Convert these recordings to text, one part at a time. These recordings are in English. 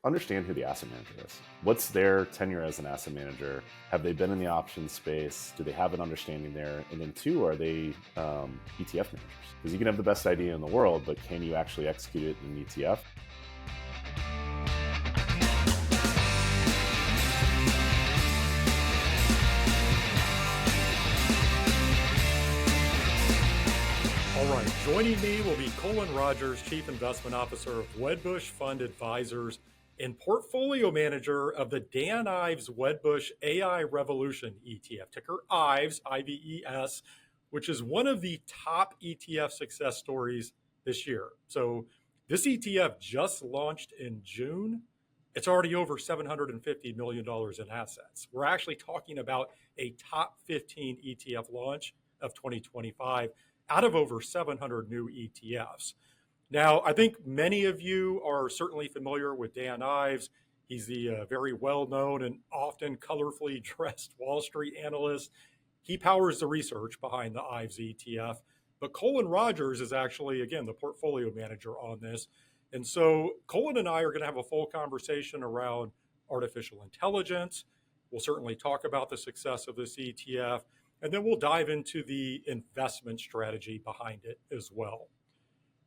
understand who the asset manager is. What's their tenure as an asset manager? Have they been in the options space? Do they have an understanding there? And then two, are they ETF managers? Because you can have the best idea in the world, but can you actually execute it in an ETF? All right, joining me will be Cullen Rogers, Chief Investment Officer of Wedbush Fund Advisers and Portfolio Manager of the Dan Ives Wedbush AI Revolution ETF, ticker Ives, I-V-E-S, which is one of the top ETF success stories this year. So this ETF just launched in June. It's already over $750 million in assets. We're actually talking about a top 15 ETF launch of 2025 out of over 700 new ETFs. Now, I think many of you are certainly familiar with Dan Ives. He's the very well-known and often colorfully dressed Wall Street analyst. He powers the research behind the Ives ETF. But Cullen Rogers is actually, again, the portfolio manager on this. And so Cullen and I are going to have a full conversation around artificial intelligence. We'll certainly talk about the success of this ETF. And then we'll dive into the investment strategy behind it as well.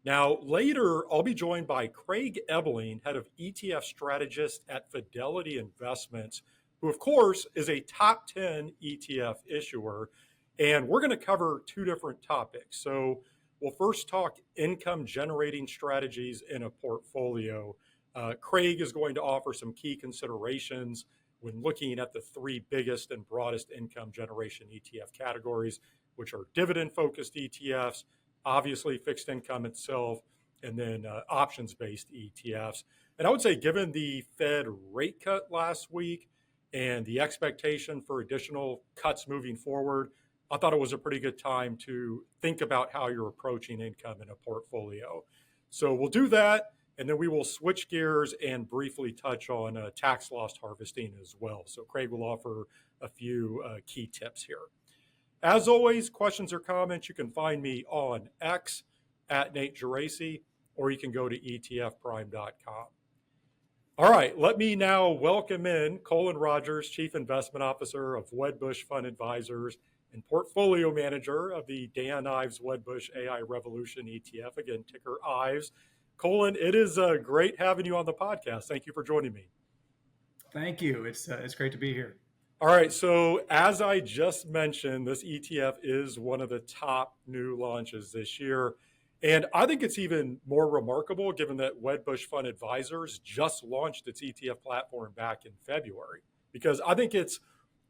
Now, later, I'll be joined by Craig Ebeling, head of ETF Strategists at Fidelity Investments, who, of course, is a top 10 ETF issuer. And we're going to cover two different topics. So we'll first talk income generating strategies in a portfolio. Craig is going to offer some key considerations when looking at the three biggest and broadest income generation ETF categories, which are dividend-focused ETFs, obviously fixed income itself, and then options-based ETFs. And I would say given the Fed rate cut last week and the expectation for additional cuts moving forward, I thought it was a pretty good time to think about how you're approaching income in a portfolio. So we'll do that. And then we will switch gears and briefly touch on tax loss harvesting as well. So Craig will offer a few key tips here. As always, questions or comments, you can find me on X at Nate Geraci, or you can go to etfprime.com. All right, let me now welcome in Cullen Rogers, Chief Investment Officer of Wedbush Fund Advisers and Portfolio Manager of the Dan Ives Wedbush AI Revolution ETF, again, ticker Ives. Cullen, it is great having you on the podcast. Thank you for joining me. Thank you. It's great to be here. All right. So as I just mentioned, this ETF is one of the top new launches this year. And I think it's even more remarkable given that Wedbush Fund Advisers just launched its ETF platform back in February, because I think it's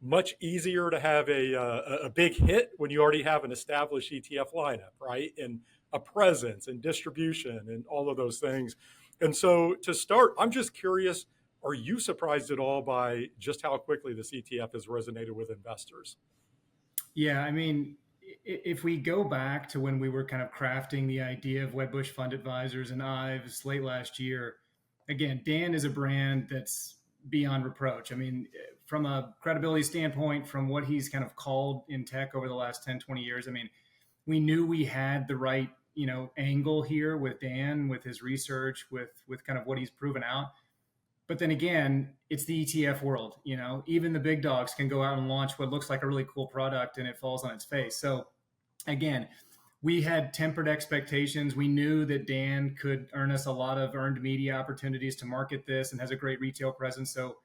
much easier to have a big hit when you already have an established ETF lineup, right? And a presence and distribution and all of those things. And so to start, I'm just curious, are you surprised at all by just how quickly this ETF has resonated with investors? Yeah, I mean, if we go back to when we were kind of crafting the idea of Wedbush Fund Advisers and Ives late last year, again, Dan is a brand that's beyond reproach. I mean, from a credibility standpoint, from what he's kind of called in tech over the last 10, 20 years, I mean, we knew we had the right, angle here with Dan, with his research, with kind of what he's proven out. But then again, it's the ETF world. Even the big dogs can go out and launch what looks like a really cool product and it falls on its face. So again, we had tempered expectations. We knew that Dan could earn us a lot of earned media opportunities to market this and has a great retail presence. So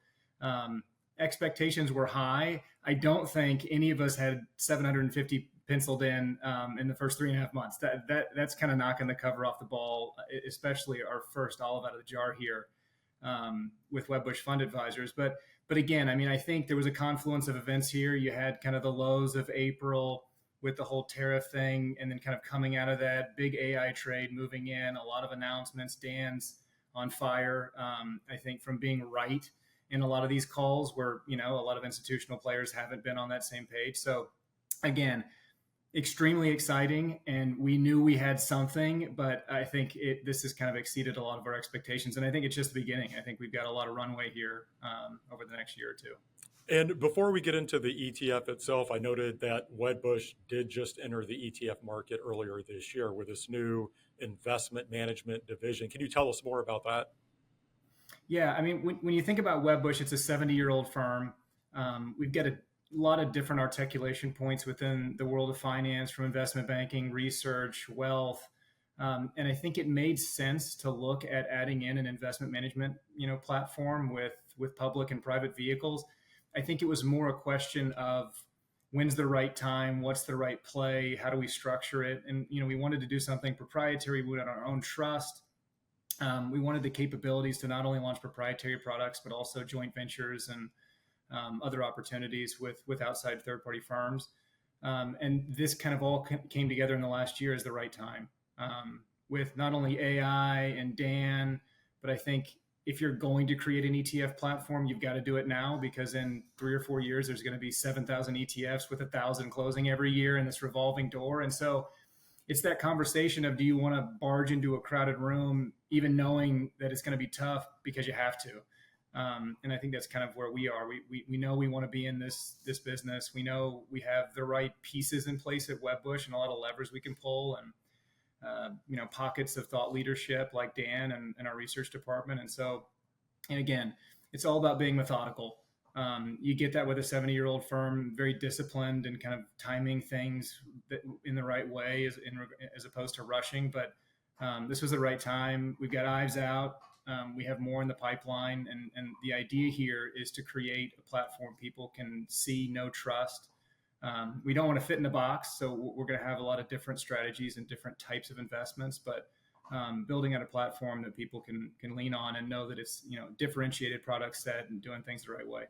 expectations were high. I don't think any of us had 750 penciled in the first 3.5 months. That's kind of knocking the cover off the ball, especially our first olive out of the jar here with Wedbush Fund Advisers. But again, I mean, I think there was a confluence of events here. You had kind of the lows of April with the whole tariff thing, and then kind of coming out of that big AI trade moving in, a lot of announcements. Dan's on fire, I think, from being right in a lot of these calls where, a lot of institutional players haven't been on that same page. So again, extremely exciting, and we knew we had something, but I think this has kind of exceeded a lot of our expectations, and I think it's just the beginning. I think we've got a lot of runway here over the next year or two. And before we get into the ETF itself, I noted that Wedbush did just enter the ETF market earlier this year with this new investment management division. Can you tell us more about that? Yeah, I mean, when you think about Wedbush, it's a 70-year-old firm. We've got a lot of different articulation points within the world of finance, from investment banking, research, wealth, and I think it made sense to look at adding in an investment management, platform with public and private vehicles. I think it was more a question of when's the right time, what's the right play, how do we structure it, and we wanted to do something proprietary. We had our own trust. We wanted the capabilities to not only launch proprietary products, but also joint ventures and other opportunities with outside third party firms. And this kind of all came together in the last year as the right time, with not only AI and Dan, but I think if you're going to create an ETF platform, you've got to do it now, because in 3 or 4 years, there's going to be 7,000 ETFs with 1,000 closing every year in this revolving door. And so it's that conversation of, do you want to barge into a crowded room, even knowing that it's going to be tough because you have to? And I think that's kind of where we are. We know we want to be in this business. We know we have the right pieces in place at Wedbush and a lot of levers we can pull, and pockets of thought leadership like Dan and our research department. And so, and again, it's all about being methodical. You get that with a 70-year-old firm, very disciplined and kind of timing things in the right way, as opposed to rushing. But this was the right time. We've got Ives out. We have more in the pipeline. And the idea here is to create a platform people can see, know, trust. We don't want to fit in a box. So we're going to have a lot of different strategies and different types of investments, but building out a platform that people can lean on and know that it's differentiated product set and doing things the right way.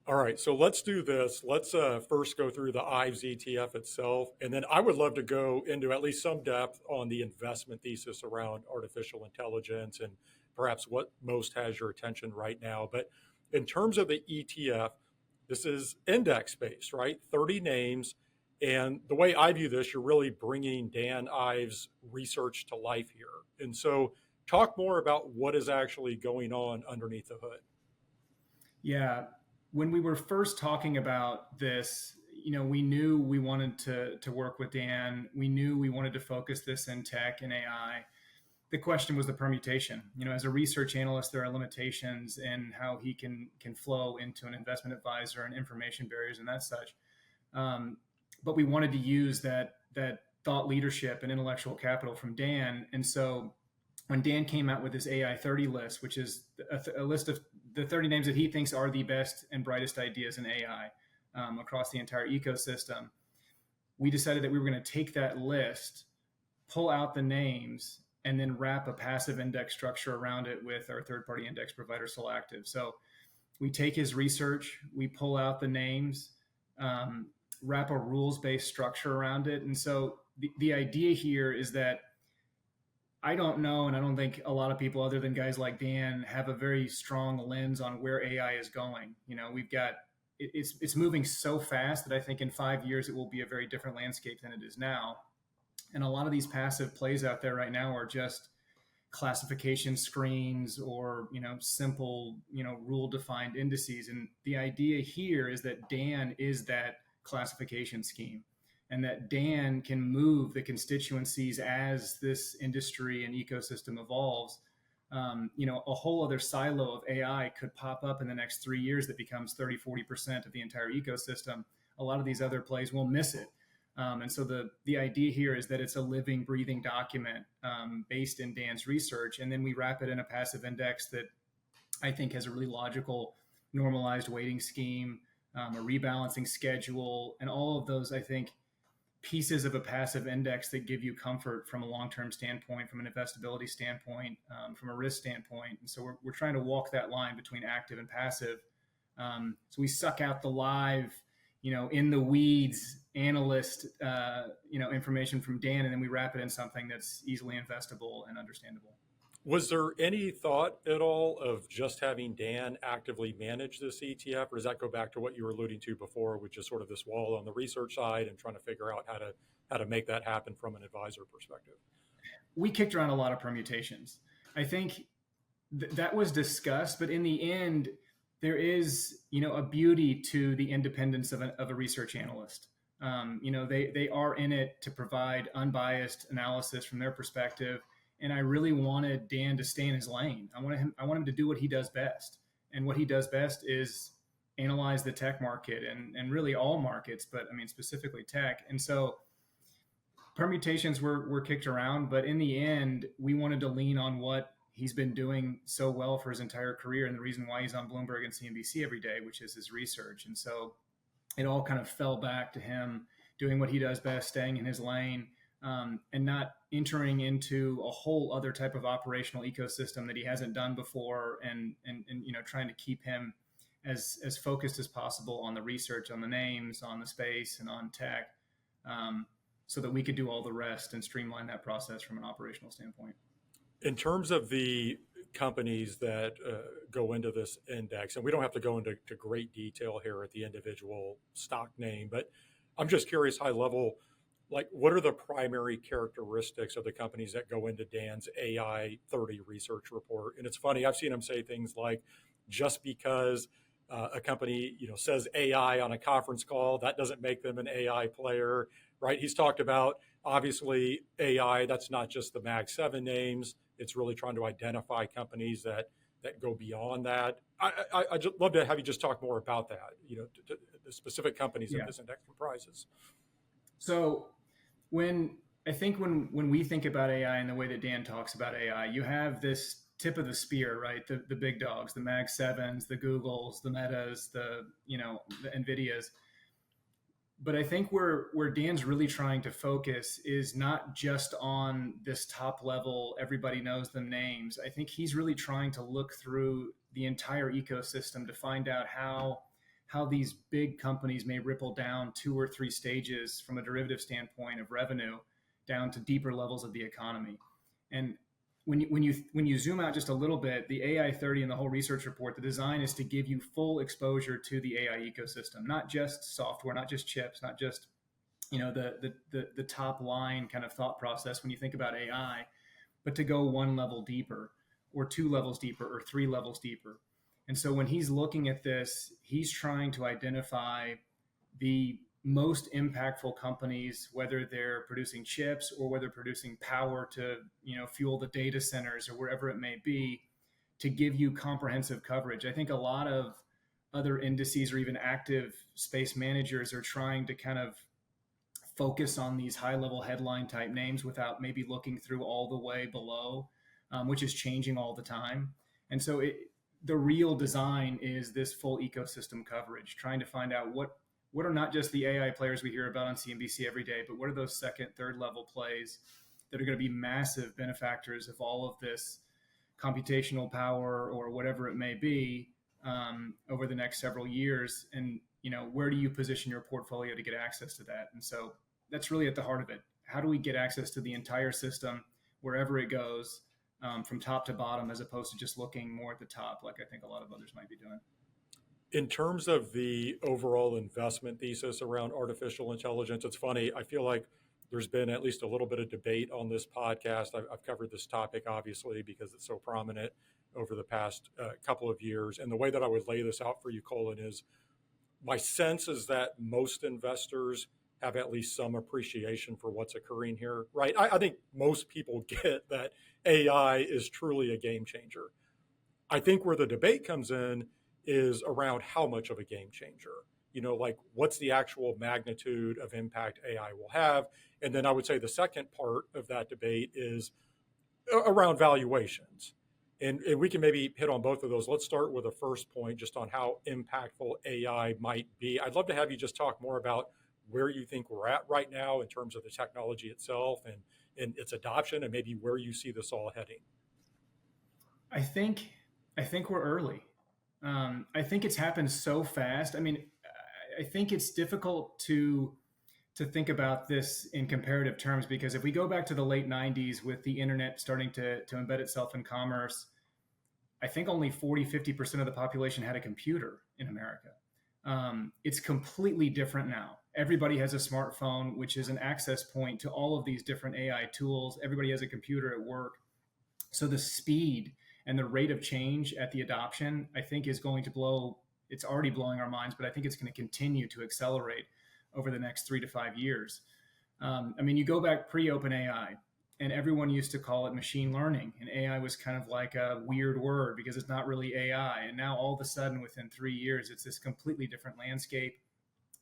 All right, so let's do this. Let's first go through the Ives ETF itself, and then I would love to go into at least some depth on the investment thesis around artificial intelligence and perhaps what most has your attention right now. But in terms of the ETF, this is index-based, right? 30 names. And the way I view this, you're really bringing Dan Ives' research to life here. And so talk more about what is actually going on underneath the hood. Yeah. When we were first talking about this, we knew we wanted to work with Dan. We knew we wanted to focus this in tech and AI. The question was the permutation. As a research analyst, there are limitations in how he can flow into an investment advisor and information barriers and that such. But we wanted to use that thought leadership and intellectual capital from Dan. And so when Dan came out with this AI 30 list, which is a list of the 30 names that he thinks are the best and brightest ideas in AI across the entire ecosystem, we decided that we were going to take that list, pull out the names, and then wrap a passive index structure around it with our third-party index provider Solactive. So we take his research, we pull out the names, wrap a rules-based structure around it. And so the idea here is that I don't know, and I don't think a lot of people other than guys like Dan have a very strong lens on where AI is going. We've got, it's moving so fast that I think in 5 years it will be a very different landscape than it is now. And a lot of these passive plays out there right now are just classification screens or, simple, rule defined indices. And the idea here is that Dan is that classification scheme, and that Dan can move the constituencies as this industry and ecosystem evolves. A whole other silo of AI could pop up in the next 3 years that becomes 30-40% of the entire ecosystem. A lot of these other plays will miss it. And so the idea here is that it's a living, breathing document based in Dan's research. And then we wrap it in a passive index that I think has a really logical, normalized weighting scheme, a rebalancing schedule, and all of those, I think, pieces of a passive index that give you comfort from a long-term standpoint, from an investability standpoint, from a risk standpoint. And so we're trying to walk that line between active and passive. So we suck out the live, in the weeds analyst, information from Dan, and then we wrap it in something that's easily investable and understandable. Was there any thought at all of just having Dan actively manage this ETF, or does that go back to what you were alluding to before, which is sort of this wall on the research side and trying to figure out how to make that happen from an advisor perspective? We kicked around a lot of permutations. I think that was discussed, but in the end, there is, a beauty to the independence of a research analyst. They are in it to provide unbiased analysis from their perspective. And I really wanted Dan to stay in his lane. I wanted him to do what he does best. And what he does best is analyze the tech market and really all markets, but I mean, specifically tech. And so permutations were kicked around, but in the end, we wanted to lean on what he's been doing so well for his entire career. And the reason why he's on Bloomberg and CNBC every day, which is his research. And so it all kind of fell back to him doing what he does best, staying in his lane, and not entering into a whole other type of operational ecosystem that he hasn't done before, and trying to keep him as focused as possible on the research, on the names, on the space, and on tech, so that we could do all the rest and streamline that process from an operational standpoint. In terms of the companies that go into this index, and we don't have to go into great detail here at the individual stock name, but I'm just curious, high level, like what are the primary characteristics of the companies that go into Dan's AI 30 research report? And it's funny, I've seen him say things like, just because a company says AI on a conference call, that doesn't make them an AI player, right? He's talked about, obviously, AI, that's not just the Mag 7 names. It's really trying to identify companies that go beyond that. I'd just love to have you just talk more about that, the specific companies that this index comprises. So when we think about AI and the way that Dan talks about AI, you have this tip of the spear, right? The big dogs, the Mag 7s, the Googles, the Metas, the NVIDIAs. But I think where Dan's really trying to focus is not just on this top level, everybody knows them names. I think he's really trying to look through the entire ecosystem to find out how these big companies may ripple down 2 or 3 stages from a derivative standpoint of revenue down to deeper levels of the economy. And when you zoom out just a little bit, the AI 30 and the whole research report, the design is to give you full exposure to the AI ecosystem, not just software, not just chips, not just the top line kind of thought process when you think about AI, but to go 1 level deeper, or 2 levels deeper, or 3 levels deeper. And so when he's looking at this, he's trying to identify the most impactful companies, whether they're producing chips or whether producing power to fuel the data centers or wherever it may be, to give you comprehensive coverage. I think a lot of other indices or even active space managers are trying to kind of focus on these high level headline type names without maybe looking through all the way below, which is changing all the time. And so the real design is this full ecosystem coverage, trying to find out what are not just the AI players we hear about on CNBC every day, but what are those second, third level plays that are going to be massive benefactors of all of this computational power or whatever it may be over the next several years. And, where do you position your portfolio to get access to that? And so that's really at the heart of it. How do we get access to the entire system wherever it goes, from top to bottom, as opposed to just looking more at the top, like I think a lot of others might be doing? In terms of the overall investment thesis around artificial intelligence, it's funny. I feel like there's been at least a little bit of debate on this podcast. I've covered this topic, obviously, because it's so prominent over the past couple of years. And the way that I would lay this out for you, Cullen, is my sense is that most investors have at least some appreciation for what's occurring here, right? I think most people get that AI is truly a game changer. I think where the debate comes in is around how much of a game changer, like what's the actual magnitude of impact AI will have. And then I would say the second part of that debate is around valuations. And we can maybe hit on both of those. Let's start with the first point, just on how impactful AI might be. I'd love to have you just talk more about where you think we're at right now in terms of the technology itself and its adoption, and maybe where you see this all heading. I think we're early. I think it's happened so fast. I mean, I think it's difficult to think about this in comparative terms, because if we go back to the late 90s with the internet starting to embed itself in commerce, I think only 40-50% of the population had a computer in America. It's completely different now. Everybody has a smartphone, which is an access point to all of these different AI tools. Everybody has a computer at work. So the speed and the rate of change at the adoption, I think, is going to blow. It's already blowing our minds, but I think it's going to continue to accelerate over the next 3 to 5 years. I mean, you go back pre-OpenAI, and everyone used to call it machine learning, and AI was kind of like a weird word because it's not really AI. And now all of a sudden, within 3 years, it's this completely different landscape.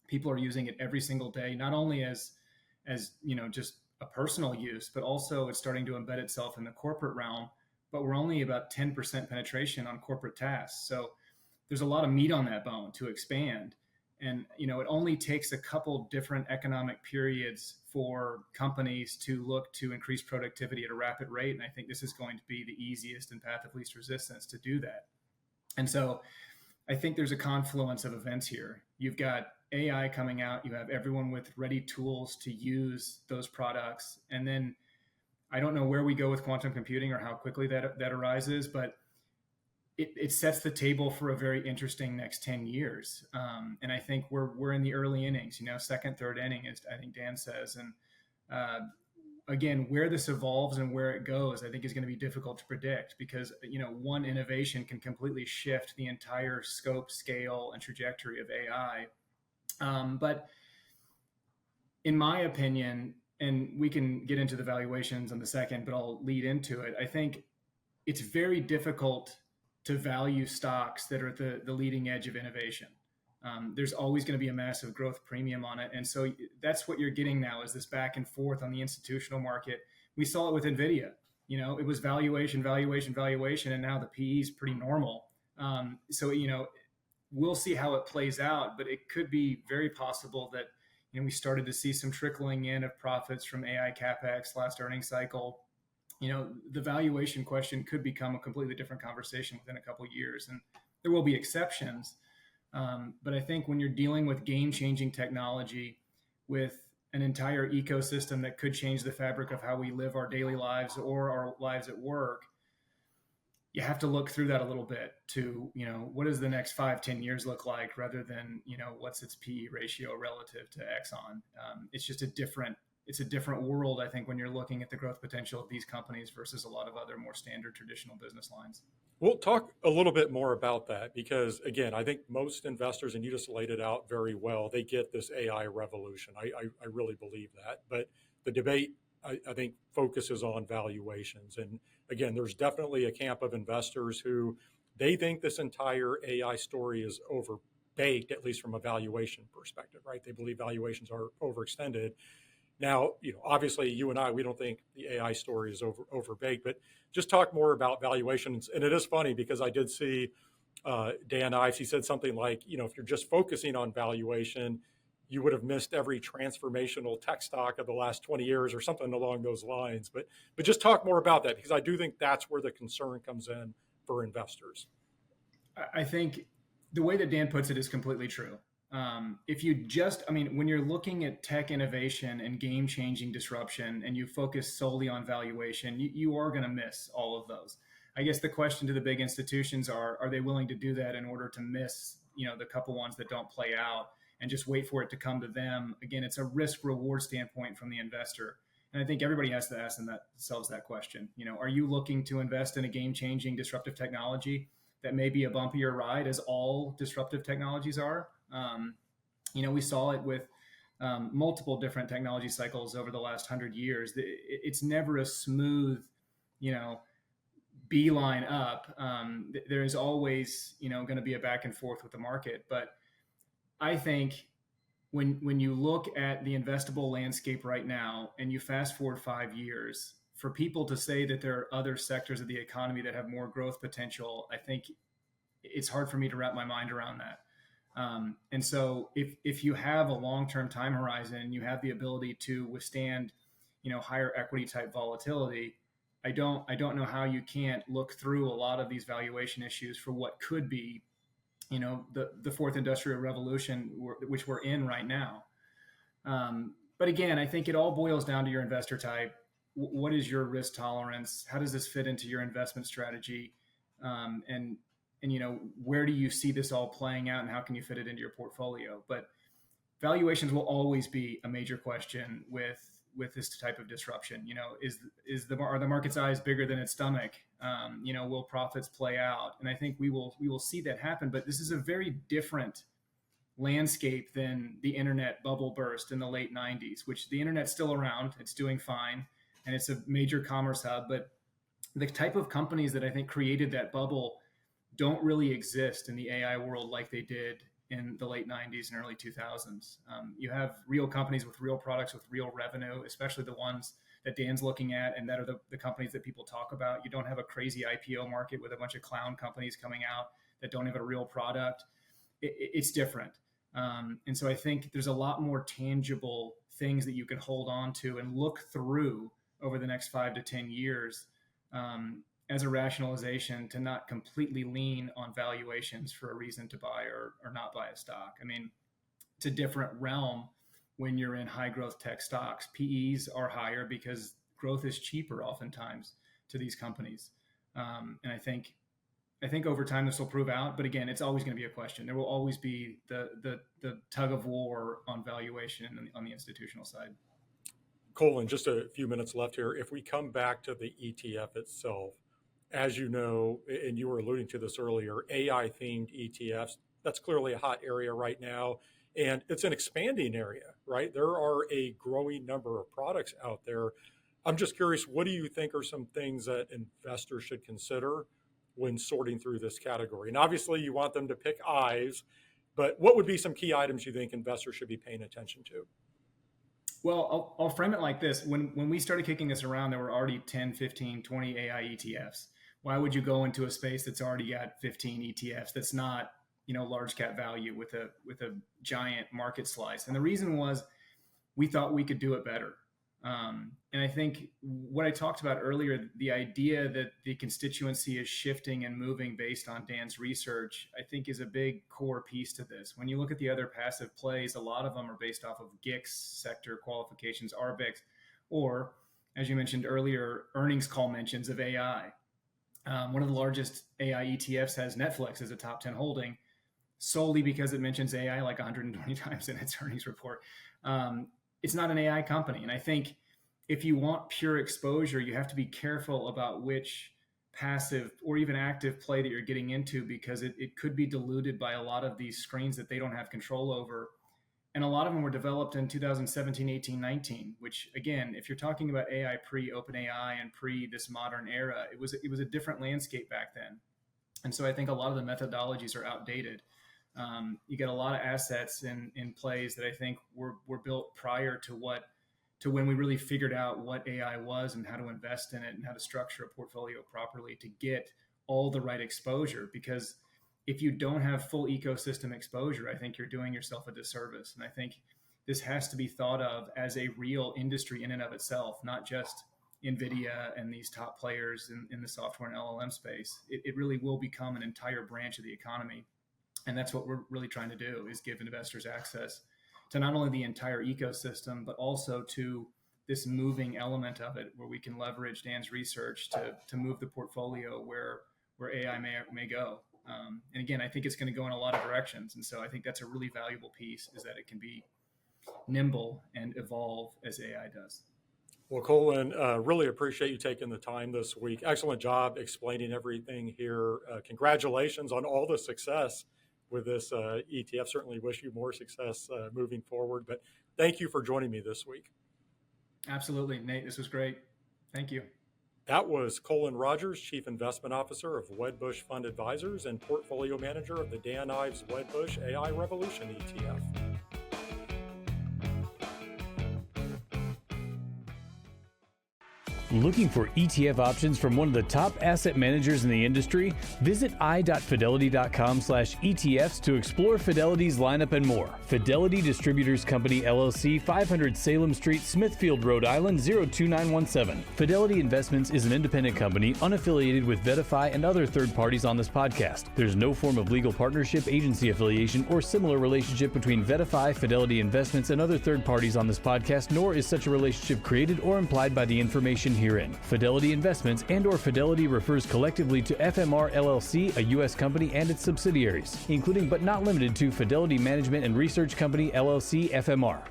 People are using it every single day, not only as just a personal use, but also it's starting to embed itself in the corporate realm. But we're only about 10% penetration on corporate tasks, so there's a lot of meat on that bone to expand. And it only takes a couple different economic periods for companies to look to increase productivity at a rapid rate. And I think this is going to be the easiest and path of least resistance to do that. And so I think there's a confluence of events here. You've got AI coming out, you have everyone with ready tools to use those products. And then I don't know where we go with quantum computing or how quickly that arises, but it sets the table for a very interesting next 10 years. And I think we're in the early innings, second, third inning, as I think Dan says. And again, where this evolves and where it goes, I think is going to be difficult to predict because, one innovation can completely shift the entire scope, scale, and trajectory of AI. But in my opinion, and we can get into the valuations in a second, but I'll lead into it. I think it's very difficult to value stocks that are at the leading edge of innovation. There's always going to be a massive growth premium on it. And so that's what you're getting now is this back and forth on the institutional market. We saw it with NVIDIA. It was valuation, and now the PE is pretty normal. So we'll see how it plays out, but it could be very possible that we started to see some trickling in of profits from AI CapEx last earnings cycle. The valuation question could become a completely different conversation within a couple of years, and there will be exceptions. But I think when you're dealing with game-changing technology, with an entire ecosystem that could change the fabric of how we live our daily lives or our lives at work, you have to look through that a little bit to, what does the next 5-10 years look like rather than, what's its PE ratio relative to Exxon. It's just a different world, I think, when you're looking at the growth potential of these companies versus a lot of other more standard traditional business lines. We'll talk a little bit more about that because, again, I think most investors, and you just laid it out very well, they get this AI revolution. I really believe that. But the debate, I think, focuses on valuations. And again, there's definitely a camp of investors who they think this entire AI story is overbaked, at least from a valuation perspective, right? They believe valuations are overextended. Now, obviously you and I, we don't think the AI story is overbaked, but just talk more about valuations. And it is funny because I did see Dan Ives, he said something like, if you're just focusing on valuation, you would have missed every transformational tech stock of the last 20 years or something along those lines. But just talk more about that because I do think that's where the concern comes in for investors. I think the way that Dan puts it is completely true. If you when you're looking at tech innovation and game-changing disruption and you focus solely on valuation, you are going to miss all of those. I guess the question to the big institutions are they willing to do that in order to miss, the couple ones that don't play out and just wait for it to come to them? Again, it's a risk-reward standpoint from the investor. And I think everybody has to ask themselves that question. Are you looking to invest in a game-changing disruptive technology that may be a bumpier ride, as all disruptive technologies are? We saw it with multiple different technology cycles over the last 100 years. It's never a smooth, beeline up. There is always, going to be a back and forth with the market. But I think when you look at the investable landscape right now and you fast forward 5 years, for people to say that there are other sectors of the economy that have more growth potential, I think it's hard for me to wrap my mind around that. And so if you have a long-term time horizon, you have the ability to withstand, higher equity type volatility. I don't know how you can't look through a lot of these valuation issues for what could be, the fourth industrial revolution, which we're in right now. But again, I think it all boils down to your investor type. What is your risk tolerance? How does this fit into your investment strategy? And where do you see this all playing out and how can you fit it into your portfolio? But valuations will always be a major question with this type of disruption. Are the market's eyes bigger than its stomach? Will profits play out? And I think we will see that happen, but this is a very different landscape than the internet bubble burst in the late 90s, which the internet's still around. It's doing fine. and it's a major commerce hub. But the type of companies that I think created that bubble don't really exist in the AI world like they did in the late 90s and early 2000s. You have real companies with real products with real revenue, especially the ones that Dan's looking at, and that are the companies that people talk about. You don't have a crazy IPO market with a bunch of clown companies coming out that don't have a real product. It's different. And so I think there's a lot more tangible things that you can hold on to and look through over the next 5 to 10 years as a rationalization to not completely lean on valuations for a reason to buy or not buy a stock. I mean, it's a different realm when you're in high growth tech stocks. PEs are higher because growth is cheaper oftentimes to these companies. And I think over time this will prove out, but again, it's always going to be a question. There will always be the tug of war on valuation on the institutional side. Cullen, just a few minutes left here. If we come back to the ETF itself, as you know, and you were alluding to this earlier, AI themed ETFs, that's clearly a hot area right now. And it's an expanding area, right? There are a growing number of products out there. I'm just curious, what do you think are some things that investors should consider when sorting through this category? And obviously you want them to pick Ives, but what would be some key items you think investors should be paying attention to? Well, I'll frame it like this. When we started kicking this around, there were already 10, 15, 20 AI ETFs. Why would you go into a space that's already got 15 ETFs that's not, large cap value with a giant market slice? And the reason was we thought we could do it better. And I think what I talked about earlier, the idea that the constituency is shifting and moving based on Dan's research, I think is a big core piece to this. When you look at the other passive plays, a lot of them are based off of GICS sector qualifications, RBICs, or as you mentioned earlier, earnings call mentions of AI. One of the largest AI ETFs has Netflix as a top 10 holding solely because it mentions AI like 120 times in its earnings report. It's not an AI company. And I think if you want pure exposure, you have to be careful about which passive or even active play that you're getting into, because it could be diluted by a lot of these screens that they don't have control over. And a lot of them were developed in 2017, 18, 19, which again, if you're talking about AI pre-OpenAI and pre this modern era, it was a different landscape back then. And so I think a lot of the methodologies are outdated. You get a lot of assets in plays that I think were built prior to when we really figured out what AI was and how to invest in it and how to structure a portfolio properly to get all the right exposure. Because if you don't have full ecosystem exposure, I think you're doing yourself a disservice. And I think this has to be thought of as a real industry in and of itself, not just NVIDIA and these top players in the software and LLM space. It really will become an entire branch of the economy. And that's what we're really trying to do, is give investors access to not only the entire ecosystem, but also to this moving element of it, where we can leverage Dan's research to move the portfolio where AI may go. And again, I think it's going to go in a lot of directions. And so I think that's a really valuable piece, is that it can be nimble and evolve as AI does. Well, Cullen, really appreciate you taking the time this week. Excellent job explaining everything here. Congratulations on all the success with this ETF. Certainly wish you more success moving forward. But thank you for joining me this week. Absolutely, Nate. This was great. Thank you. That was Cullen Rogers, Chief Investment Officer of Wedbush Fund Advisers and Portfolio Manager of the Dan Ives Wedbush AI Revolution ETF. Looking for ETF options from one of the top asset managers in the industry? Visit i.fidelity.com/ETFs to explore Fidelity's lineup and more. Fidelity Distributors Company, LLC, 500 Salem Street, Smithfield, Rhode Island, 02917. Fidelity Investments is an independent company unaffiliated with Vedify and other third parties on this podcast. There's no form of legal partnership, agency affiliation, or similar relationship between Vedify, Fidelity Investments, and other third parties on this podcast, nor is such a relationship created or implied by the information herein. Fidelity Investments and/or Fidelity refers collectively to FMR LLC, a U.S. company, and its subsidiaries, including but not limited to Fidelity Management and Research Company LLC, FMR.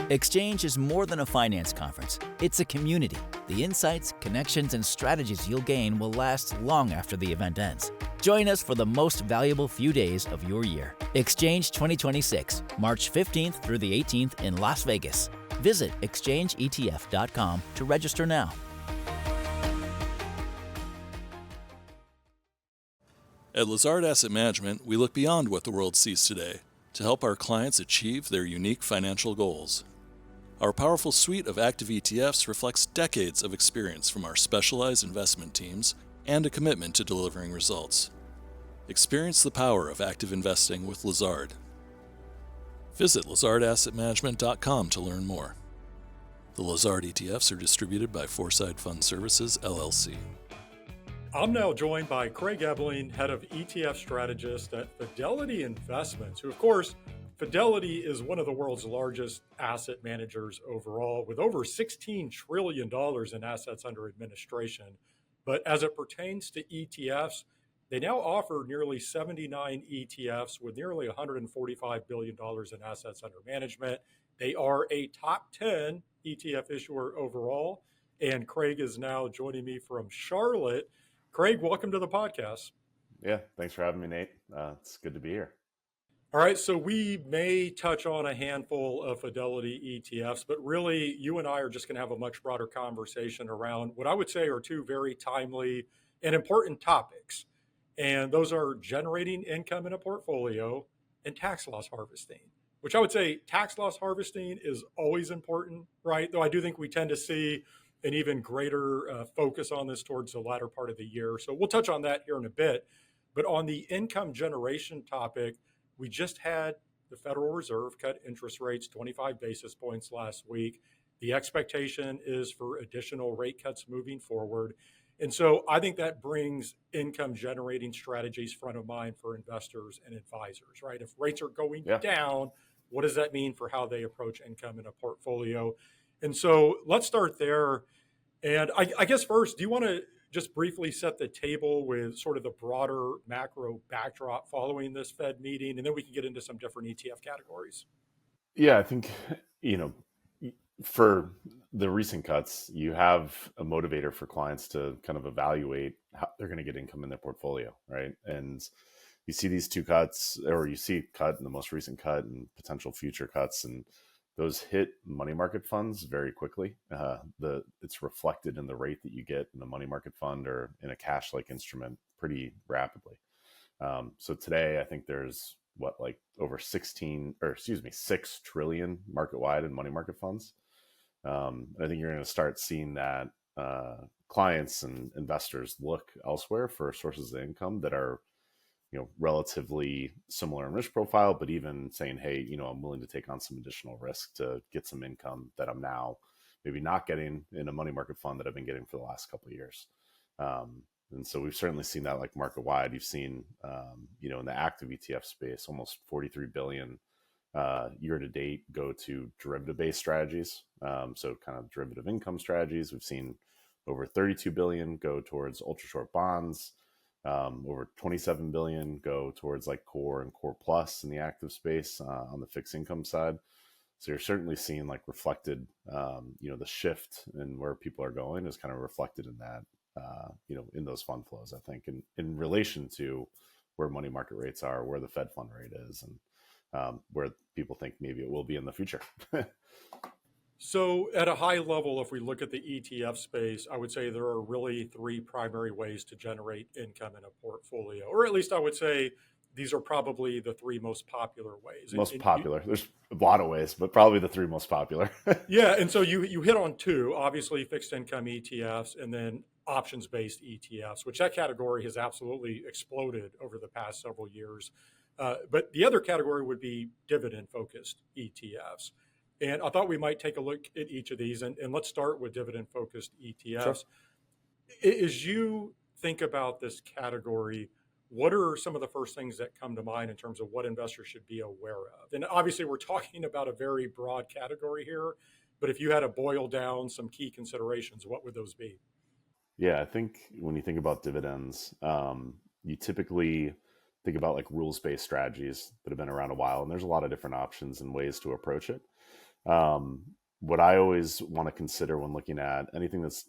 Exchange is more than a finance conference. It's a community. The insights, connections, and strategies you'll gain will last long after the event ends. Join us for the most valuable few days of your year. Exchange 2026, March 15th through the 18th in Las Vegas. Visit exchangeetf.com to register now. At Lazard Asset Management, we look beyond what the world sees today to help our clients achieve their unique financial goals. Our powerful suite of active ETFs reflects decades of experience from our specialized investment teams and a commitment to delivering results. Experience the power of active investing with Lazard. Visit lazardassetmanagement.com to learn more. The Lazard ETFs are distributed by Foresight Fund Services, LLC. I'm now joined by Craig Ebeling, head of ETF Strategists at Fidelity Investments, who, of course, Fidelity is one of the world's largest asset managers overall, with over $16 trillion in assets under administration. But as it pertains to ETFs, they now offer nearly 79 ETFs with nearly $145 billion in assets under management. They are a top 10 ETF issuer overall. And Craig is now joining me from Charlotte. Craig, welcome to the podcast. Yeah, thanks for having me, Nate. It's good to be here. All right, so we may touch on a handful of Fidelity ETFs, but really you and I are just going to have a much broader conversation around what I would say are two very timely and important topics. And those are generating income in a portfolio and tax loss harvesting, which I would say tax loss harvesting is always important, right? Though I do think we tend to see an even greater focus on this towards the latter part of the year. So we'll touch on that here in a bit. But on the income generation topic, we just had the Federal Reserve cut interest rates 25 basis points last week. The expectation is for additional rate cuts moving forward. And so I think that brings income generating strategies front of mind for investors and advisors, right? If rates are going down, what does that mean for how they approach income in a portfolio? And so let's start there. And I guess first, do you want to just briefly set the table with sort of the broader macro backdrop following this Fed meeting, and then we can get into some different ETF categories? Yeah, I think, for the recent cuts, you have a motivator for clients to kind of evaluate how they're going to get income in their portfolio, right? And you see these two cuts, or you see cut in the most recent cut and potential future cuts, and those hit money market funds very quickly. It's reflected in the rate that you get in a money market fund or in a cash-like instrument pretty rapidly. So today, I think there's over 6 trillion market-wide in money market funds. I think you're going to start seeing that clients and investors look elsewhere for sources of income that are relatively similar in risk profile, but even saying, hey, I'm willing to take on some additional risk to get some income that I'm now maybe not getting in a money market fund that I've been getting for the last couple of years. And so we've certainly seen that like market wide. You've seen, in the active ETF space, almost 43 billion year to date go to derivative based strategies. So kind of derivative income strategies. We've seen over 32 billion go towards ultra short bonds. Over 27 billion go towards like core and core plus in the active space on the fixed income side. So you're certainly seeing like reflected, the shift in where people are going is kind of reflected in that, in those fund flows, I think, in relation to where money market rates are, where the Fed fund rate is, and where people think maybe it will be in the future. So at a high level, if we look at the ETF space, I would say there are really three primary ways to generate income in a portfolio, or at least I would say these are probably the three most popular ways. There's a lot of ways, but probably the three most popular. Yeah. And so you hit on two, obviously fixed income ETFs and then options-based ETFs, which that category has absolutely exploded over the past several years. But the other category would be dividend-focused ETFs. And I thought we might take a look at each of these, and let's start with dividend-focused ETFs. Sure. As you think about this category, what are some of the first things that come to mind in terms of what investors should be aware of? And obviously, we're talking about a very broad category here, but if you had to boil down some key considerations, what would those be? Yeah, I think when you think about dividends, you typically think about like rules-based strategies that have been around a while, and there's a lot of different options and ways to approach it. What I always want to consider when looking at anything that's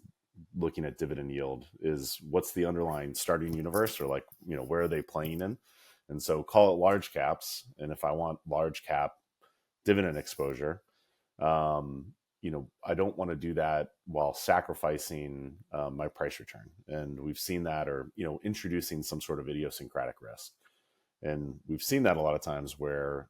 looking at dividend yield is what's the underlying starting universe, or like, where are they playing in? And so call it large caps. And if I want large cap dividend exposure, I don't want to do that while sacrificing my price return. And we've seen that, or, introducing some sort of idiosyncratic risk. And we've seen that a lot of times where,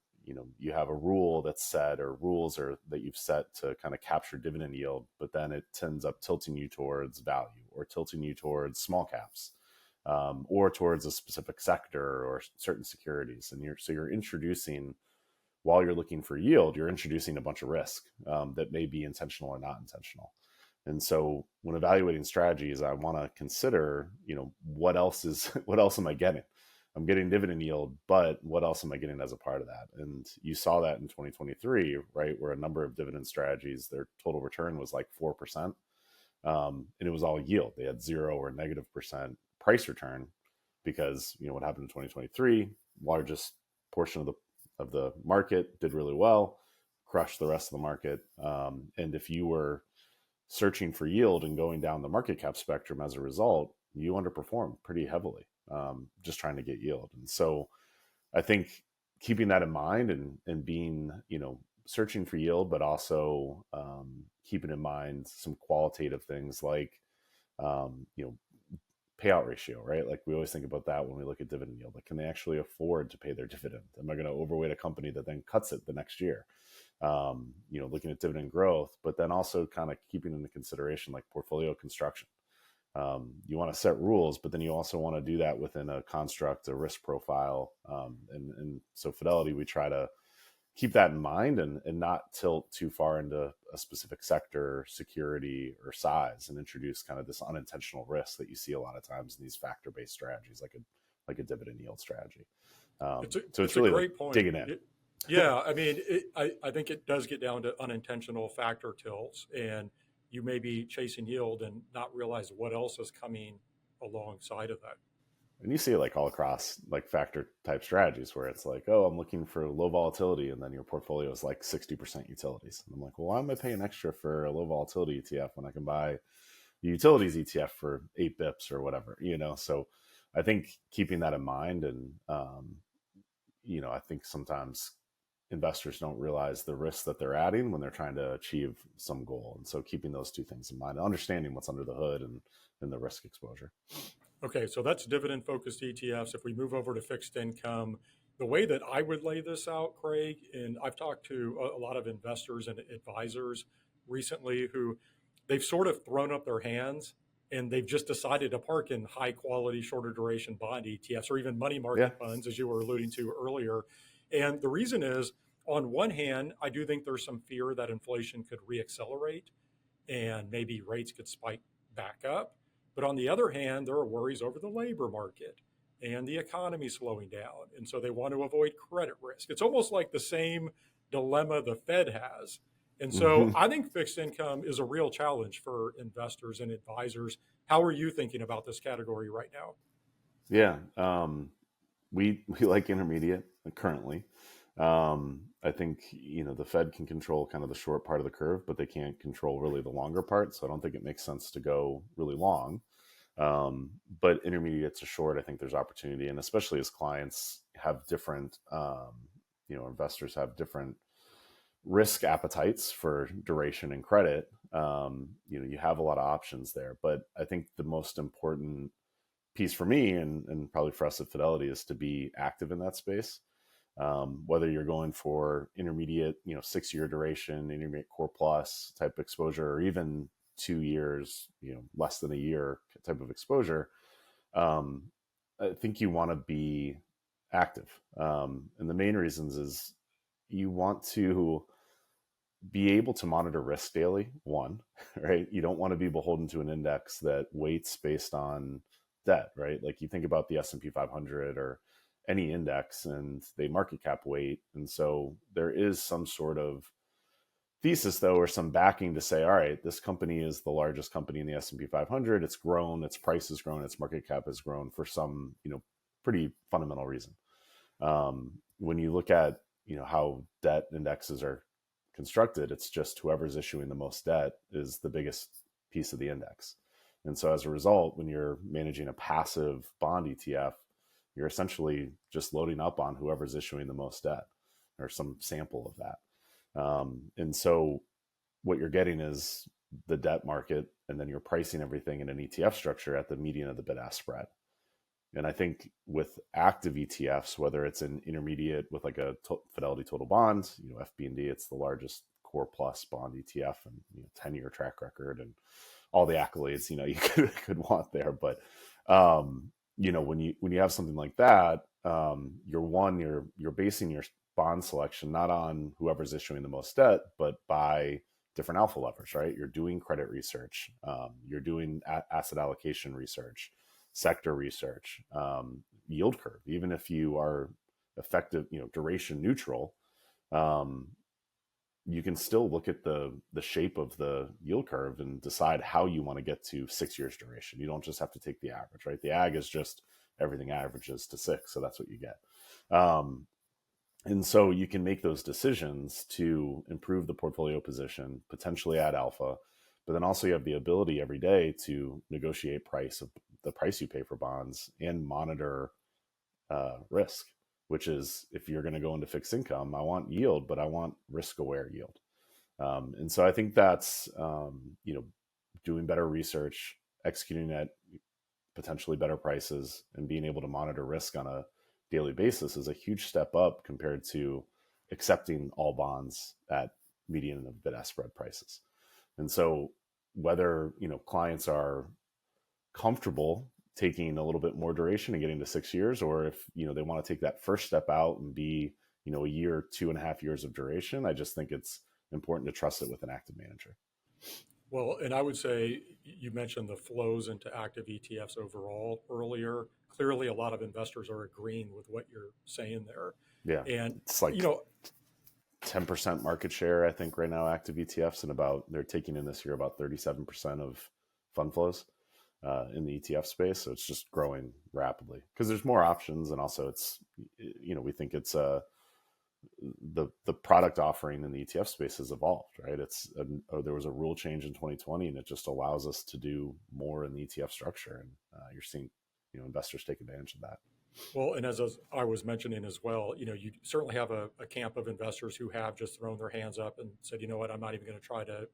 you have a rule that's set, or rules are that you've set to kind of capture dividend yield, but then it ends up tilting you towards value, or tilting you towards small caps, or towards a specific sector or certain securities. And you're introducing, while you're looking for yield, you're introducing a bunch of risk that may be intentional or not intentional. And so when evaluating strategies, I want to consider, what else am I getting? I'm getting dividend yield, but what else am I getting as a part of that? And you saw that in 2023, right? Where a number of dividend strategies, their total return was like 4%. And it was all yield. They had 0 or -% price return because, what happened in 2023, largest portion of the market did really well, crushed the rest of the market. And if you were searching for yield and going down the market cap spectrum as a result, you underperformed pretty heavily, just trying to get yield. And so I think keeping that in mind and being, searching for yield, but also keeping in mind some qualitative things like, payout ratio, right? Like we always think about that when we look at dividend yield. Like, can they actually afford to pay their dividend? Am I going to overweight a company that then cuts it the next year? Looking at dividend growth, but then also kind of keeping into consideration like portfolio construction. You want to set rules, but then you also want to do that within a construct, a risk profile. And so Fidelity, we try to keep that in mind and not tilt too far into a specific sector, security, or size, and introduce kind of this unintentional risk that you see a lot of times in these factor-based strategies, like a dividend yield strategy. It's really a great point. Digging in. Yeah, I mean, I think it does get down to unintentional factor tilts, and you may be chasing yield and not realize what else is coming alongside of that. And you see it like all across like factor type strategies where it's like, oh, I'm looking for low volatility, and then your portfolio is like 60% utilities. And I'm like, well, why am I paying extra for a low volatility ETF when I can buy the utilities ETF for 8 bips or whatever, So I think keeping that in mind, and I think sometimes investors don't realize the risks that they're adding when they're trying to achieve some goal. And so keeping those two things in mind, understanding what's under the hood and the risk exposure. Okay, so that's dividend focused ETFs. If we move over to fixed income, the way that I would lay this out, Craig, and I've talked to a lot of investors and advisors recently who they've sort of thrown up their hands and they've just decided to park in high quality, shorter duration bond ETFs or even money market funds, as you were alluding to earlier. And the reason is, on one hand, I do think there's some fear that inflation could reaccelerate and maybe rates could spike back up. But on the other hand, there are worries over the labor market and the economy slowing down. And so they want to avoid credit risk. It's almost like the same dilemma the Fed has. And so I think fixed income is a real challenge for investors and advisors. How are you thinking about this category right now? Yeah, we like intermediate currently. I think, the Fed can control kind of the short part of the curve, but they can't control really the longer part. So I don't think it makes sense to go really long. But intermediate to short, I think there's opportunity. And especially as clients have different, investors have different risk appetites for duration and credit, you have a lot of options there. But I think the most important piece for me and probably for us at Fidelity is to be active in that space. Whether you're going for intermediate, 6-year duration, intermediate core plus type exposure, or even 2 years, less than a year type of exposure, I think you want to be active. And the main reasons is you want to be able to monitor risk daily, one, right? You don't want to be beholden to an index that weights based on debt, right? Like you think about the S&P 500 or any index and they market cap weight. And so there is some sort of thesis though, or some backing to say, all right, this company is the largest company in the S&P 500. It's grown, its price has grown, its market cap has grown for some, pretty fundamental reason. When you look at, how debt indexes are constructed, it's just whoever's issuing the most debt is the biggest piece of the index. And so as a result, when you're managing a passive bond ETF, you're essentially just loading up on whoever's issuing the most debt or some sample of that. And so what you're getting is the debt market, and then you're pricing everything in an ETF structure at the median of the bid-ask spread. And I think with active ETFs, whether it's an intermediate with like a Fidelity Total Bond, FB&D, it's the largest core plus bond ETF, and 10-year track record and all the accolades you could want there. But when you have something like that, you're basing your bond selection not on whoever's issuing the most debt, but by different alpha levers, right? You're doing credit research, you're doing asset allocation research, sector research, yield curve. Even if you are effective, duration neutral, you can still look at the shape of the yield curve and decide how you want to get to 6 years duration. You don't just have to take the average, right? The ag is just everything averages to 6, so that's what you get. And so you can make those decisions to improve the portfolio position, potentially add alpha, but then also you have the ability every day to negotiate the price you pay for bonds and monitor risk, which is, if you're going to go into fixed income, I want yield, but I want risk-aware yield. And so I think that's, doing better research, executing at potentially better prices, and being able to monitor risk on a daily basis is a huge step up compared to accepting all bonds at median of bid-ask spread prices. And so whether, clients are comfortable taking a little bit more duration and getting to 6 years, or if, they want to take that first step out and be, a year, 2.5 years of duration, I just think it's important to trust it with an active manager. Well, and I would say you mentioned the flows into active ETFs overall earlier. Clearly, a lot of investors are agreeing with what you're saying there. Yeah. And it's like 10% market share, I think, right now, active ETFs, and they're taking in this year about 37% of fund flows in the ETF space. So it's just growing rapidly because there's more options. And also it's, we think it's the product offering in the ETF space has evolved, right? There was a rule change in 2020, and it just allows us to do more in the ETF structure. And you're seeing, investors take advantage of that. Well, and as I was mentioning as well, you certainly have a camp of investors who have just thrown their hands up and said, you know what, I'm not even going to try to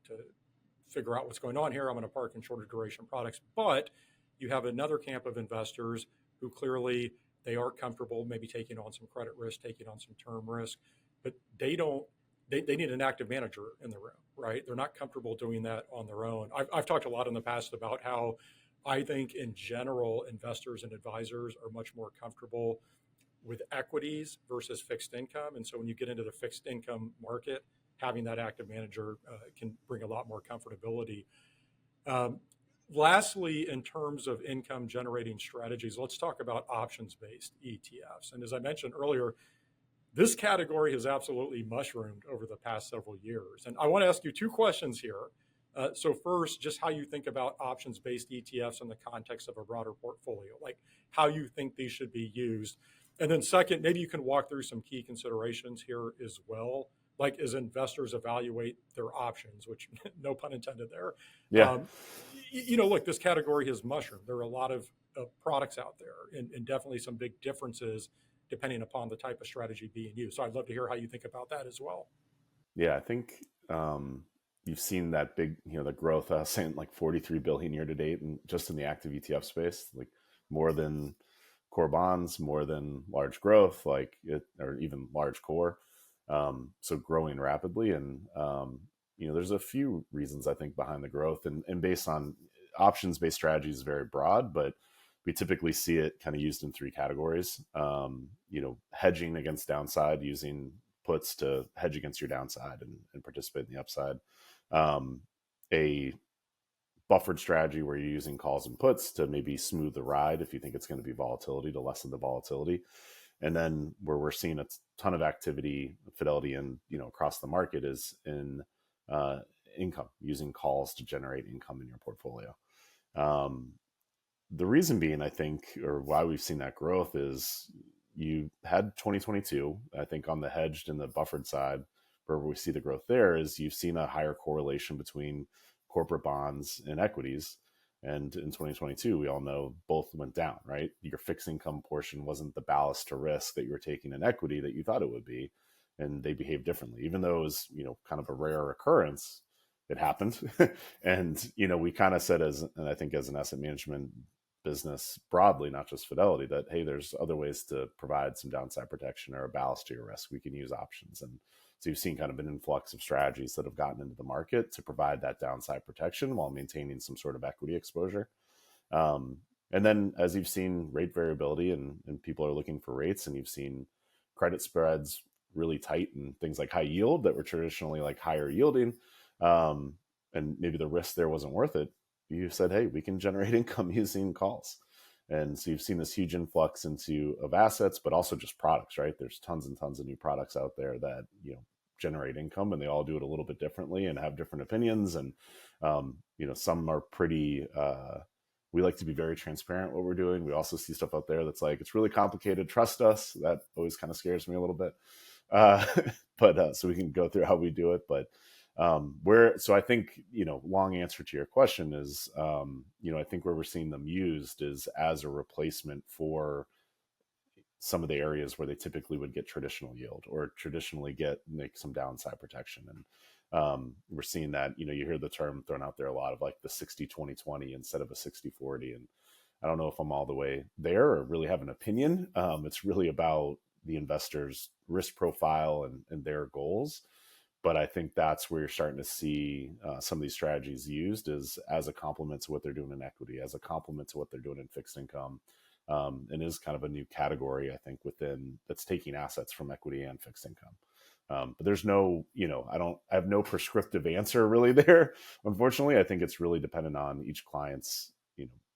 figure out what's going on here. I'm going to park in shorter duration products. But you have another camp of investors who clearly they are comfortable maybe taking on some credit risk, taking on some term risk, but they need an active manager in the room, right? They're not comfortable doing that on their own. I've talked a lot in the past about how I think in general, investors and advisors are much more comfortable with equities versus fixed income. And so when you get into the fixed income market, having that active manager can bring a lot more comfortability. Lastly, in terms of income generating strategies, let's talk about options-based ETFs. And as I mentioned earlier, this category has absolutely mushroomed over the past several years. And I want to ask you two questions here. So first, just how you think about options-based ETFs in the context of a broader portfolio, like how you think these should be used. And then second, maybe you can walk through some key considerations here as well, like as investors evaluate their options, which no pun intended there. Yeah. Look, this category has mushroomed. There are a lot of products out there and definitely some big differences depending upon the type of strategy being used. So I'd love to hear how you think about that as well. Yeah, I think you've seen that big, the growth, saying like 43 billion year to date, and just in the active ETF space, like more than core bonds, more than large growth, or even large core. So growing rapidly. And, there's a few reasons I think behind the growth, and based on options-based strategies is very broad, but we typically see it kind of used in three categories. Hedging against downside, using puts to hedge against your downside and participate in the upside. A buffered strategy where you're using calls and puts to maybe smooth the ride if you think it's going to be volatility, to lessen the volatility. And then where we're seeing a ton of activity, Fidelity, and across the market is in income, using calls to generate income in your portfolio. The reason being, I think, or why we've seen that growth is you had 2022, I think, on the hedged and the buffered side, where we see the growth there is you've seen a higher correlation between corporate bonds and equities. And in 2022, we all know both went down, right? Your fixed income portion wasn't the ballast to risk that you were taking in equity that you thought it would be. And they behaved differently, even though it was, kind of a rare occurrence. it happened. And, we kind of said and I think as an asset management business broadly, not just Fidelity, that, hey, there's other ways to provide some downside protection or a ballast to your risk. We can use options. And so you've seen kind of an influx of strategies that have gotten into the market to provide that downside protection while maintaining some sort of equity exposure. And then as you've seen rate variability and people are looking for rates, and you've seen credit spreads really tight and things like high yield that were traditionally like higher yielding, and maybe the risk there wasn't worth it, you said, hey, we can generate income using calls. And so you've seen this huge influx of assets, but also just products, right? There's tons and tons of new products out there that, generate income, and they all do it a little bit differently and have different opinions. And, some are pretty, we like to be very transparent what we're doing. We also see stuff out there that's like, it's really complicated, trust us. That always kind of scares me a little bit. But so we can go through how we do it. But so I think, long answer to your question is, I think where we're seeing them used is as a replacement for some of the areas where they typically would get traditional yield or traditionally make some downside protection. And we're seeing that, you hear the term thrown out there a lot of like the 60-20-20 instead of a 60-40. And I don't know if I'm all the way there or really have an opinion. It's really about the investor's risk profile and their goals. But I think that's where you're starting to see some of these strategies used as a complement to what they're doing in equity, as a complement to what they're doing in fixed income, and is kind of a new category, I think, that's taking assets from equity and fixed income. But there's no, I have no prescriptive answer really there. Unfortunately, I think it's really dependent on each client's,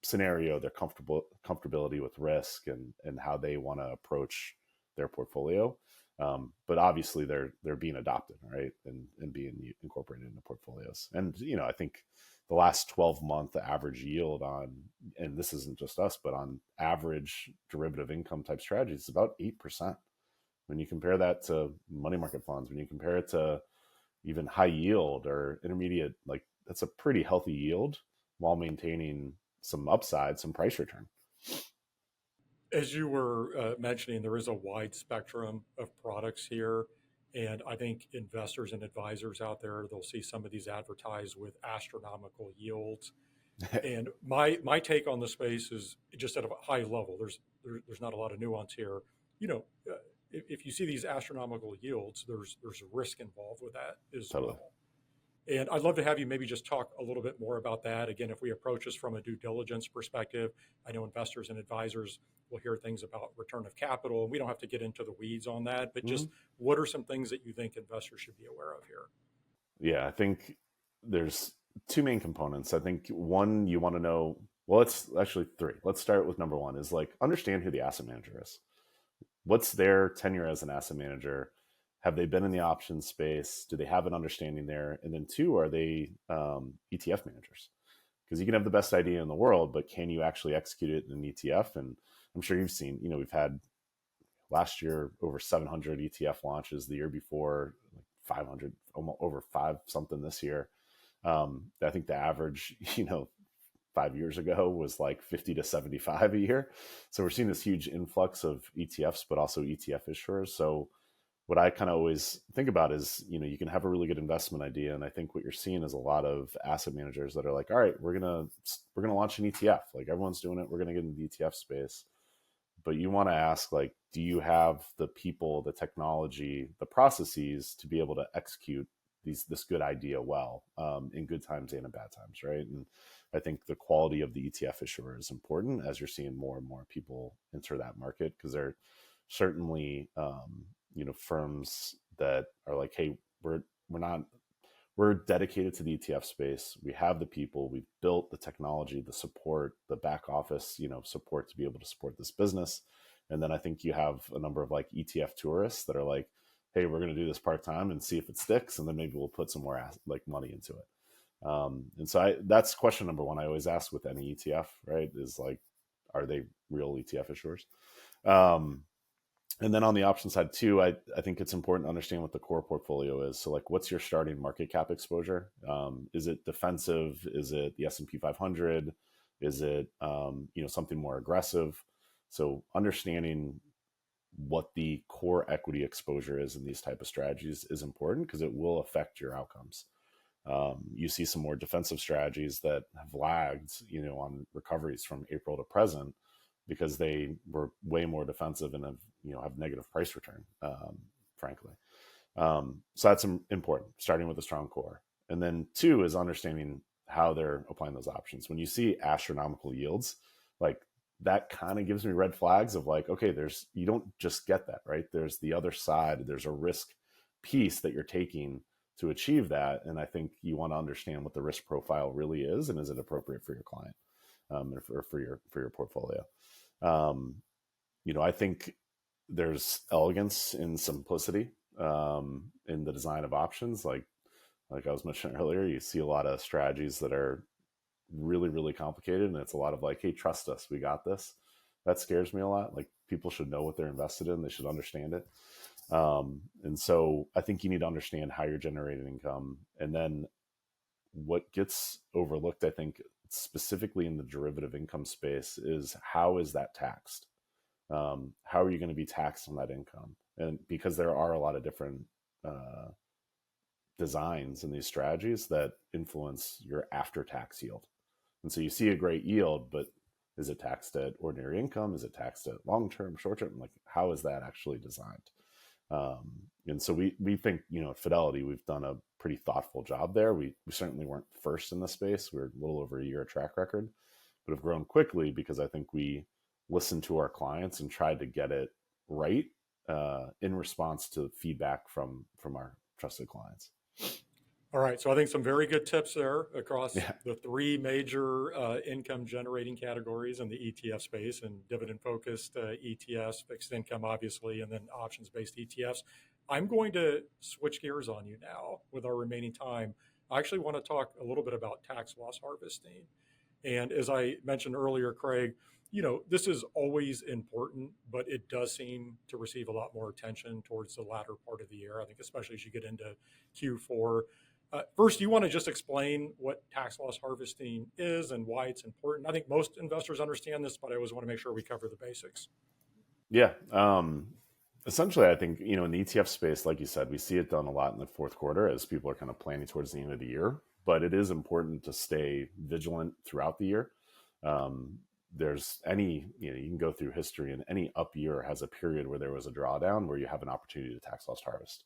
scenario, their comfortability with risk and how they want to approach their portfolio. But obviously they're being adopted, right, and being incorporated into portfolios. And I think the last 12-month average yield on, and this isn't just us, but on average derivative income type strategies, is about 8%. When you compare that to money market funds, when you compare it to even high yield or intermediate, like that's a pretty healthy yield while maintaining some upside, some price return. As you were mentioning, there is a wide spectrum of products here. And I think investors and advisors out there, they'll see some of these advertised with astronomical yields. And my take on the space is just at a high level. There's not a lot of nuance here. If you see these astronomical yields, there's risk involved with that as well. And I'd love to have you maybe just talk a little bit more about that. Again, if we approach this from a due diligence perspective, I know investors and advisors will hear things about return of capital, and we don't have to get into the weeds on that, but just what are some things that you think investors should be aware of here? Yeah, I think there's two main components. I think one, you want to know, well, it's actually three. Let's start with number one is like, understand who the asset manager is. What's their tenure as an asset manager? Have they been in the options space? Do they have an understanding there? And then two, are they ETF managers? Because you can have the best idea in the world, but can you actually execute it in an ETF? And I'm sure you've seen, we've had last year over 700 ETF launches, the year before like 500, almost over 5 something this year. I think the average, 5 years ago was like 50 to 75 a year. So we're seeing this huge influx of ETFs, but also ETF issuers. So what I kind of always think about is, you can have a really good investment idea. And I think what you're seeing is a lot of asset managers that are like, all right, we're going to launch an ETF. Like everyone's doing it. We're going to get into the ETF space. But you want to ask, like, do you have the people, the technology, the processes to be able to execute this good idea well, in good times and in bad times, right? And I think the quality of the ETF issuer is important as you're seeing more and more people enter that market, because they're certainly firms that are like, hey, we're dedicated to the ETF space. We have the people, we've built the technology, the support, the back office, support to be able to support this business. And then I think you have a number of like ETF tourists that are like, hey, we're going to do this part-time and see if it sticks. And then maybe we'll put some more money into it. And so that's question number one I always ask with any ETF, right? Is like, are they real ETF issuers? And then on the option side too, I think it's important to understand what the core portfolio is. So like, what's your starting market cap exposure? Is it defensive? Is it the S&P 500? Is it, something more aggressive? So understanding what the core equity exposure is in these type of strategies is important, because it will affect your outcomes. You see some more defensive strategies that have lagged, on recoveries from April to present because they were way more defensive and have negative price return, frankly. So that's important, starting with a strong core. And then two is understanding how they're applying those options. When you see astronomical yields, like that kind of gives me red flags of like, okay, you don't just get that, right? There's the other side. There's a risk piece that you're taking to achieve that. And I think you want to understand what the risk profile really is, and is it appropriate for your client, or for your portfolio. I think there's elegance in simplicity, in the design of options. Like I was mentioning earlier, you see a lot of strategies that are really, really complicated, and it's a lot of like, hey, trust us, we got this. That scares me a lot. Like, people should know what they're invested in. They should understand it. And so I think you need to understand how you're generating income. And then what gets overlooked, I think, specifically in the derivative income space, is how is that taxed? How are you going to be taxed on that income? And because there are a lot of different designs in these strategies that influence your after-tax yield. And so you see a great yield, but is it taxed at ordinary income? Is it taxed at long-term, short-term? Like, how is that actually designed? And so we think, at Fidelity, we've done a pretty thoughtful job there. We certainly weren't first in the space. We're a little over a year track record, but have grown quickly because I think we listened to our clients and tried to get it right, in response to feedback from our trusted clients. All right. So I think some very good tips there across the three major income generating categories in the ETF space, and dividend focused ETFs, fixed income, obviously, and then options based ETFs. I'm going to switch gears on you now with our remaining time. I actually want to talk a little bit about tax loss harvesting. And as I mentioned earlier, Craig, this is always important, but it does seem to receive a lot more attention towards the latter part of the year. I think especially as you get into Q4. First, do you want to just explain what tax loss harvesting is and why it's important? I think most investors understand this, but I always want to make sure we cover the basics. Yeah. Essentially, I think, in the ETF space, like you said, we see it done a lot in the fourth quarter as people are kind of planning towards the end of the year. But it is important to stay vigilant throughout the year. There's you can go through history, and any up year has a period where there was a drawdown where you have an opportunity to tax loss harvest.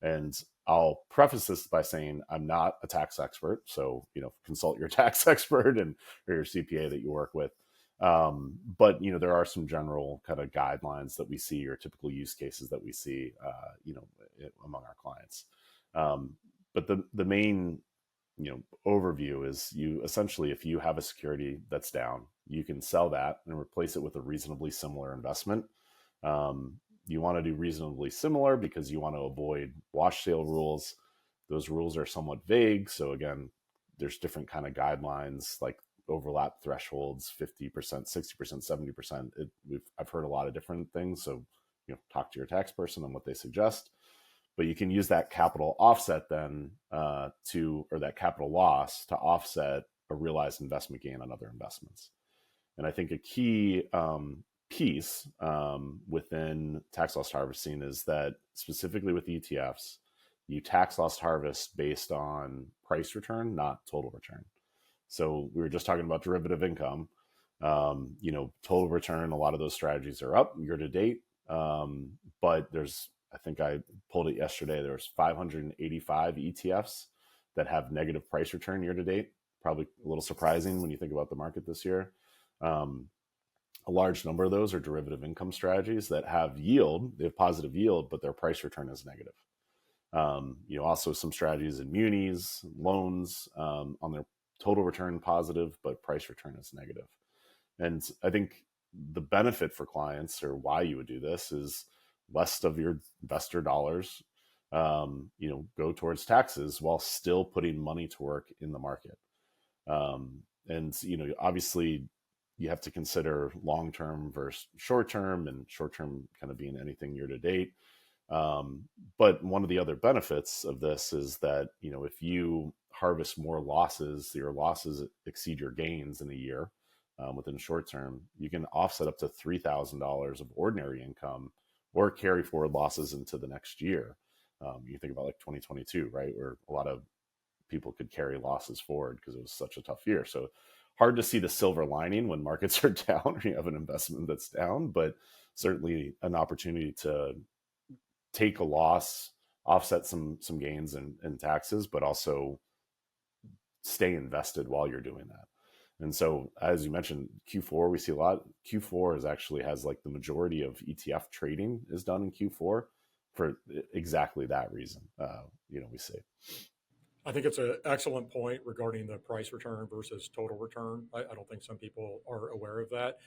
And I'll preface this by saying I'm not a tax expert, so consult your tax expert or your CPA that you work with. But there are some general kind of guidelines that we see, or typical use cases that we see, among our clients. But the main overview is, you essentially, if you have a security that's down, you can sell that and replace it with a reasonably similar investment. You want to do reasonably similar because you want to avoid wash sale rules. Those rules are somewhat vague. So again, there's different kind of guidelines, like overlap thresholds, 50%, 60%, 70%. I've heard a lot of different things. So, talk to your tax person on what they suggest. But you can use that capital offset then or that capital loss to offset a realized investment gain on other investments. And I think a key piece within tax loss harvesting is that, specifically with ETFs, you tax loss harvest based on price return, not total return. So we were just talking about derivative income. Total return, a lot of those strategies are up year to date. But I think I pulled it yesterday, there's 585 ETFs that have negative price return year to date. Probably a little surprising when you think about the market this year. A large number of those are derivative income strategies that have yield. They have positive yield, but their price return is negative. Also some strategies in munis, loans, on their total return positive, but price return is negative. And I think the benefit for clients, or why you would do this, is less of your investor dollars, go towards taxes while still putting money to work in the market. And obviously you have to consider long-term versus short-term, and short-term kind of being anything year to date. But one of the other benefits of this is that, if you harvest more losses, your losses exceed your gains in a year, within short term, you can offset up to $3,000 of ordinary income or carry forward losses into the next year. You think about like 2022, right? Where a lot of people could carry losses forward because it was such a tough year. So hard to see the silver lining when markets are down or you have an investment that's down, but certainly an opportunity to take a loss, offset some gains in taxes, but also stay invested while you're doing that. And so, as you mentioned, Q4, we see a lot. Q4 has like the majority of ETF trading is done in Q4 for exactly that reason. We see. I think it's an excellent point regarding the price return versus total return. I don't think some people are aware of that.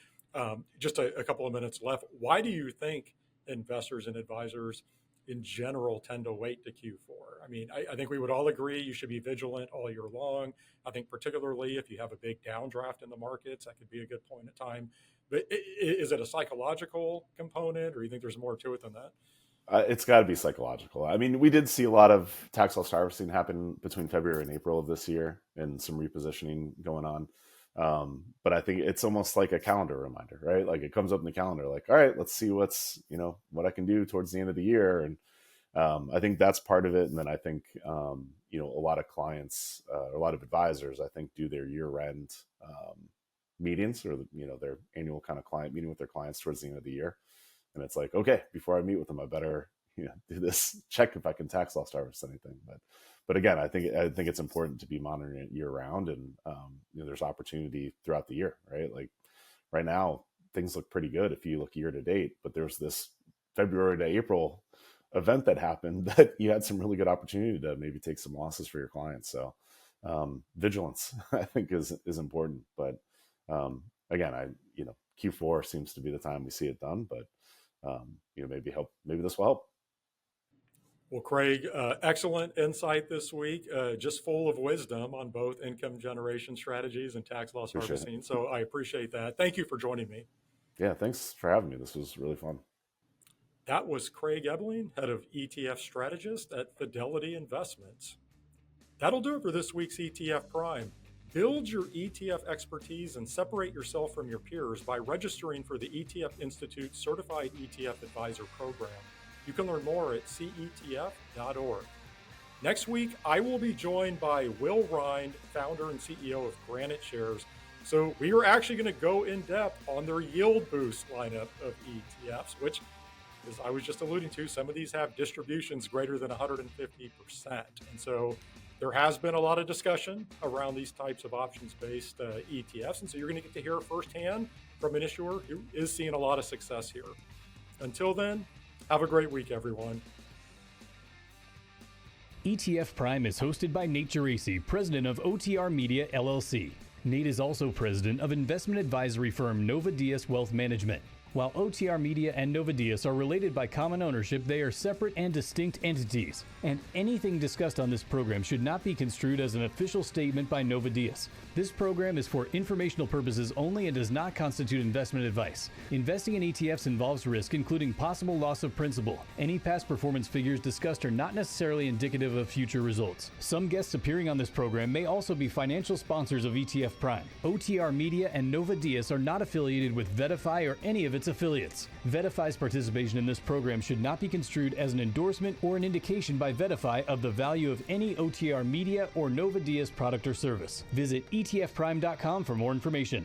Just a couple of minutes left. Why do you think investors and advisors in general tend to wait to Q4? I mean, I think we would all agree you should be vigilant all year long. I think particularly if you have a big downdraft in the markets, that could be a good point of time. But is it a psychological component, or do you think there's more to it than that? It's got to be psychological. I mean, we did see a lot of tax loss harvesting happen between February and April of this year, and some repositioning going on. But I think it's almost like a calendar reminder, right? Like it comes up in the calendar, like, all right, let's see what I can do towards the end of the year. And I think that's part of it. And then I think, a lot of clients, a lot of advisors, I think, do their year-end meetings or, their annual kind of client meeting with their clients towards the end of the year. And it's like, okay, before I meet with them, I better, do this, check if I can tax loss harvest anything. But again, I think it's important to be monitoring it year round, and there's opportunity throughout the year, right? Like right now, things look pretty good if you look year to date, but there's this February to April event that happened that you had some really good opportunity to maybe take some losses for your clients. So vigilance, I think, is important. But again, Q4 seems to be the time we see it done, but maybe this will help. Well, Craig, excellent insight this week, just full of wisdom on both income generation strategies and tax loss harvesting. So I appreciate that. Thank you for joining me. Yeah, thanks for having me. This was really fun. That was Craig Ebeling, head of ETF Strategists at Fidelity Investments. That'll do it for this week's ETF Prime. Build your ETF expertise and separate yourself from your peers by registering for the ETF Institute Certified ETF Advisor Program. You can learn more at cetf.org. Next week, I will be joined by Will Rind, founder and CEO of Granite Shares. So we are actually going to go in depth on their Yield Boost lineup of ETFs, which, as I was just alluding to, some of these have distributions greater than 150%. And so there has been a lot of discussion around these types of options-based ETFs. And so you're going to get to hear firsthand from an issuer who is seeing a lot of success here. Until then, have a great week, everyone. ETF Prime is hosted by Nate Geraci, president of OTR Media, LLC. Nate is also president of investment advisory firm Nova Diaz Wealth Management. While OTR Media and Nova Diaz are related by common ownership, they are separate and distinct entities, and anything discussed on this program should not be construed as an official statement by Nova Diaz. This program is for informational purposes only and does not constitute investment advice. Investing in ETFs involves risk, including possible loss of principal. Any past performance figures discussed are not necessarily indicative of future results. Some guests appearing on this program may also be financial sponsors of ETF Prime. OTR Media and Nova Diaz are not affiliated with Vedify or any of its affiliates. Vedify's participation in this program should not be construed as an endorsement or an indication by Vedify of the value of any OTR Media or Nova Diaz product or service. Visit etfprime.com for more information.